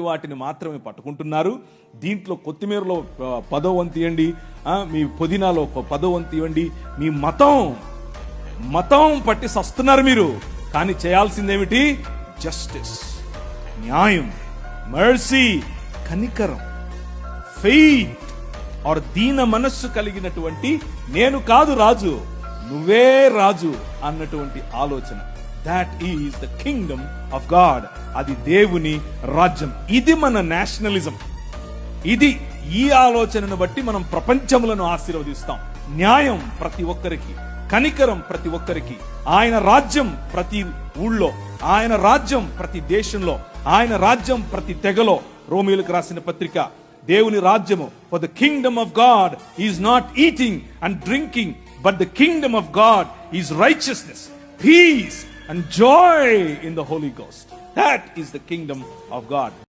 వాటిని మాత్రమే పట్టుకుంటున్నారు. దీంట్లో కొత్తిమీరలో 10వ వంతు ఇవ్వండి, మీ పుదీనాలో 10వ వంతు ఇవ్వండి. మీ మతం పట్టి సస్తున్నారు మీరు. కానీ చేయాల్సిందేమిటి? జస్టిస్, న్యాయం, మర్సీ, కనికరం, ఫెయిత్ ఆర్ దీన మనస్సు కలిగినటువంటి, నేను కాదు రాజు, నువ్వే రాజు అన్నటువంటి ఆలోచన. That is the kingdom of God. అది దేవుని రాజ్యం. ఇది మన నేషనలిజం. ఈ ఆలోచనను బట్టి మనం ప్రపంచములను ఆశీర్వదిస్తాం. న్యాయం ప్రతి ఒక్కరికి, కనికరం ప్రతి ఒక్కరికి, ఆయన రాజ్యం ప్రతి ఊళ్ళో, ఆయన రాజ్యం ప్రతి దేశంలో, ఆయన రాజ్యం ప్రతి తెగలో. రోమీయులకు రాసిన పత్రిక, దేవుని రాజ్యము, for the kingdom of God is not eating and drinking, but the kingdom of God is righteousness, peace and joy in the Holy Ghost. That is the kingdom of God.